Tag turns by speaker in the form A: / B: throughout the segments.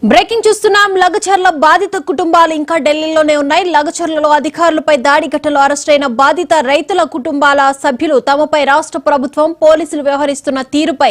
A: Breaking చూస్తున్నాం. లగచర్ల బాధిత కుటుంబాలు ఇంకా ఢిల్లీలోనే ఉన్నాయి. లగచర్లలో అధికారులపై దాడి ఘటనలో అరెస్ట్ అయిన బాధిత రైతుల కుటుంబాల సభ్యులు తమపై రాష్ట్ర ప్రభుత్వం పోలీసులు వ్యవహరిస్తున్న తీరుపై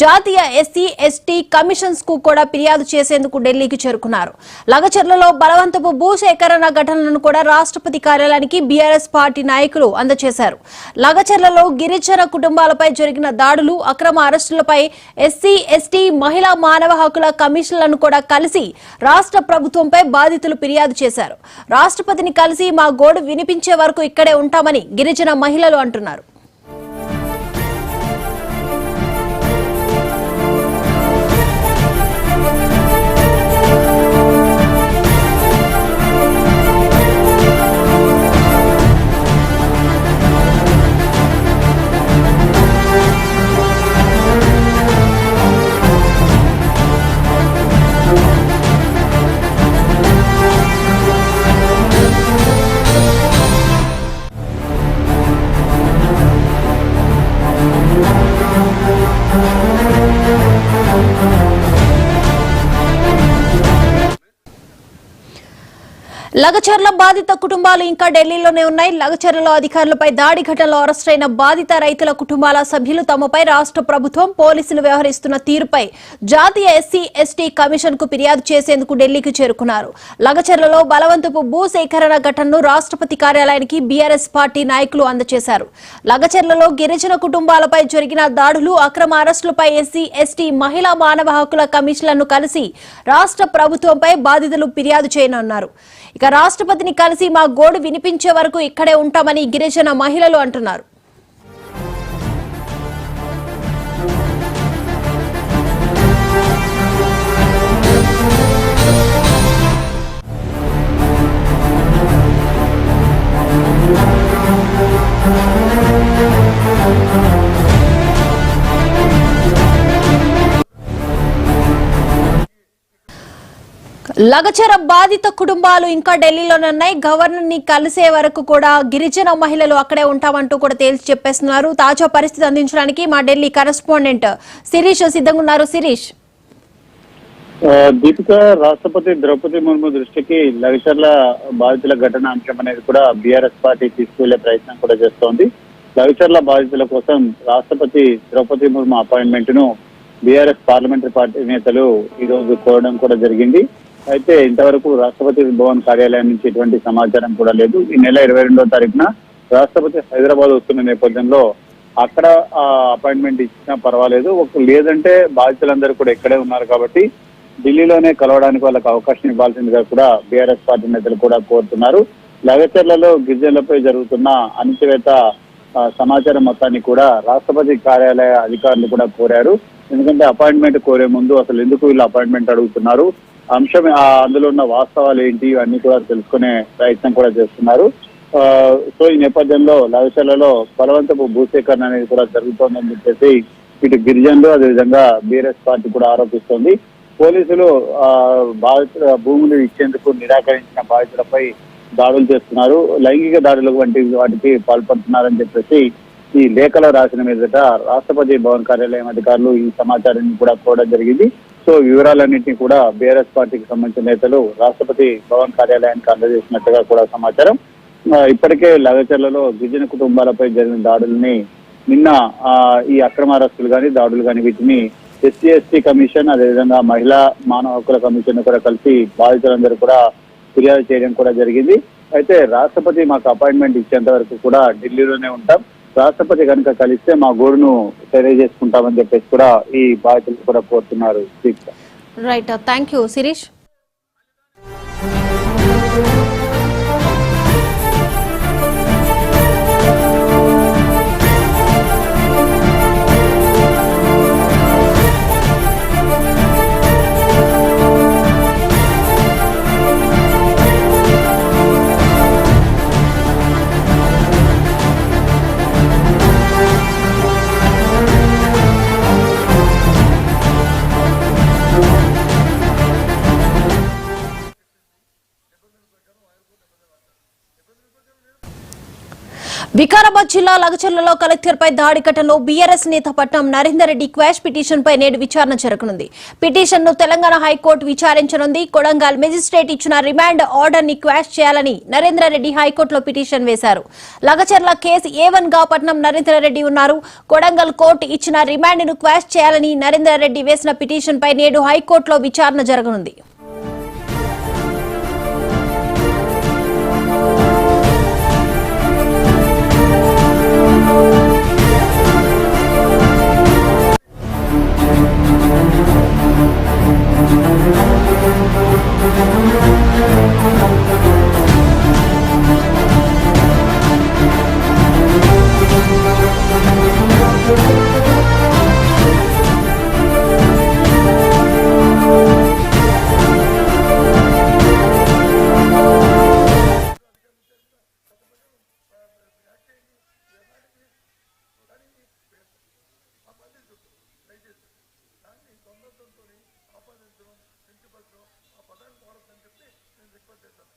A: జాతీయ ఎస్సీ ఎస్టీ కమిషన్స్ కు కూడా ఫిర్యాదు చేసేందుకు ఢిల్లీకి చేరుకున్నారు. లగచర్లలో బలవంతపు భూసేకరణ ఘటనలను కూడా రాష్ట్రపతి కార్యాలయానికి బీఆర్ఎస్ పార్టీ నాయకులు అందజేశారు. లగచర్లలో గిరిజన కుటుంబాలపై జరిగిన దాడులు, అక్రమ అరెస్టులపై ఎస్సీ ఎస్టీ మహిళా మానవ హక్కుల కమిషన్లను కూడా కలిసి రాష్ట్ర ప్రభుత్వంపై బాధితులు ఫిర్యాదు చేశారు. రాష్ట్రపతిని కలిసి మా గోడు వినిపించే వరకు ఇక్కడే ఉంటామని గిరిజన మహిళలు అంటున్నారు. లగచర్ల బాధిత కుటుంబాలు ఇంకా ఢిల్లీలోనే ఉన్నాయి. లగచర్లలో అధికారులపై దాడి ఘటనలో అరెస్ట్ అయిన బాధిత రైతుల కుటుంబాల సభ్యులు తమపై రాష్ట్ర ప్రభుత్వం పోలీసులు వ్యవహరిస్తున్న తీరుపై జాతీయ ఎస్సీ ఎస్టీ కమిషన్ కు ఫిర్యాదు చేసేందుకు ఢిల్లీకి చేరుకున్నారు. లగచర్లలో బలవంతపు భూసేకరణ ఘటనను రాష్ట్రపతి కార్యాలయానికి బీఆర్ఎస్ పార్టీ నాయకులు అందజేశారు. లగచర్లలో గిరిజన కుటుంబాలపై జరిగిన దాడులు, అక్రమ అరెస్టులపై ఎస్సీ ఎస్టీ మహిళా మానవ హక్కుల కమిషన్లను కలిసి రాష్ట్ర ప్రభుత్వంపై బాధితులు ఫిర్యాదు చేయనున్నారు. ఇక రాష్ట్రపతిని కలిసి మా గోడు వినిపించే వరకు ఇక్కడే ఉంటామని గిరిజన మహిళలు అంటున్నారు. లగచర బాధిత కుటుంబాలు ఇంకా ఢిల్లీలోనే ఉన్నాయి. గవర్నర్ ని కలిసే వరకు కూడా గిరిజన మహిళలు అక్కడే ఉంటామంటూ కూడా తేల్చి చెప్పేస్తున్నారు. తాజా పరిస్థితి అందించడానికి మా ఢిల్లీ కరెస్పాండెంట్ శిరీష్ సిద్ధంగా ఉన్నారు. శిరీష్,
B: దీపిక, రాష్ట్రపతి ద్రౌపది ముర్ము దృష్టికి లగచర్ల బాధితుల ఘటన అంశం అనేది కూడా బీఆర్ఎస్ పార్టీ తీసుకువెళ్లే ప్రయత్నం కూడా చేస్తోంది. లగచర్ల బాధితుల కోసం రాష్ట్రపతి ద్రౌపది ముర్ము అపాయింట్మెంట్ ను బీఆర్ఎస్ పార్లమెంటరీ పార్టీ నేతలు ఈ రోజు కోరడం కూడా జరిగింది. అయితే ఇంతవరకు రాష్ట్రపతి భవన్ కార్యాలయం నుంచి ఎటువంటి సమాచారం కూడా లేదు. ఈ నెల 22వ తారీఖున రాష్ట్రపతి హైదరాబాద్ వస్తున్న నేపథ్యంలో అక్కడ అపాయింట్మెంట్ ఇచ్చినా పర్వాలేదు, లేదంటే బాధితులందరూ కూడా ఇక్కడే ఉన్నారు కాబట్టి ఢిల్లీలోనే కలవడానికి వాళ్ళకి అవకాశం ఇవ్వాల్సిందిగా కూడా బీఆర్ఎస్ పార్టీ నేతలు కూడా కోరుతున్నారు. లగచర్లలో గిరిజనులపై జరుగుతున్న అణచివేత సమాచారం మొత్తాన్ని కూడా రాష్ట్రపతి కార్యాలయ అధికారులు కూడా కోరారు. ఎందుకంటే అపాయింట్మెంట్ కోరే ముందు అసలు ఎందుకు వీళ్ళు అపాయింట్మెంట్ అడుగుతున్నారు, అంశం అందులో ఉన్న వాస్తవాలు ఏంటి అన్ని కూడా తెలుసుకునే ప్రయత్నం కూడా చేస్తున్నారు. సో ఈ నేపథ్యంలో లగచర్లలో బలవంతపు భూసేకరణ అనేది కూడా జరుగుతోందని చెప్పేసి ఇటు గిరిజనులు, అదేవిధంగా బీఆర్ఎస్ పార్టీ కూడా ఆరోపిస్తోంది. పోలీసులు బాధితుల భూములు ఇచ్చేందుకు నిరాకరించిన బాధితులపై దాడులు చేస్తున్నారు, లైంగిక దాడులకు వంటి వాటికి పాల్పడుతున్నారని చెప్పేసి ఈ లేఖలో రాసిన మీదట రాష్ట్రపతి భవన్ కార్యాలయం అధికారులు ఈ సమాచారాన్ని కూడా కోరడం జరిగింది. సో వివరాలన్నింటినీ కూడా బీఆర్ఎస్ పార్టీకి సంబంధించిన నేతలు రాష్ట్రపతి భవన్ కార్యాలయానికి అందజేసినట్టుగా కూడా సమాచారం. ఇప్పటికే లగచర్లలో గిరిజన కుటుంబాలపై జరిగిన దాడుల్ని నిన్న ఈ అక్రమ అరెస్టులు కానీ దాడులు కానీ వీటిని ఎస్సీ ఎస్టీ కమిషన్, అదేవిధంగా మహిళా మానవ హక్కుల కమిషన్ కూడా కలిసి బాధితులందరూ కూడా ఫిర్యాదు చేయడం కూడా జరిగింది. అయితే రాష్ట్రపతి మాకు అపాయింట్మెంట్ ఇచ్చేంత వరకు కూడా ఢిల్లీలోనే ఉంటాం, రాష్ట్రపతి కనుక కలిస్తే మా గోడును తెలియజేసుకుంటామని చెప్పేసి కూడా ఈ బాధితులు కూడా కోరుతున్నారు.
A: Right, thank you Shirish. Vikarabad జిల్లా లగచర్లలో కలెక్టర్ పై దాడి ఘటనలో బీఆర్ఎస్ నేత పట్నం నరేందర్ రెడ్డి క్వాష్ పిటిషన్ పై నేడు విచారణ జరగనుంది. పిటిషన్ ను తెలంగాణ హైకోర్టు విచారించనుంది. కొడంగల్ మెజిస్ట్రేట్ ఇచ్చిన రిమాండ్ ఆర్డర్ ని క్వాష్ చేయాలని నరేందర్ రెడ్డి హైకోర్టులో పిటిషన్ వేశారు. లగచర్ల కేసు A1 గా పట్నం నరేందర్ రెడ్డి ఉన్నారు. కొడంగల్ కోర్టు ఇచ్చిన రిమాండ్ ను క్వాష్ చేయాలని నరేందర్ రెడ్డి వేసిన పిటిషన్ పై నేడు హైకోర్టులో విచారణ జరగనుంది.
C: దాన్ని దొంగతంతో ఆపాదించడం, ఇంటిపట్టడం, ఆ పదాన్ని వాడద్దని చెప్పి నేను రిక్వెస్ట్ చేశాను.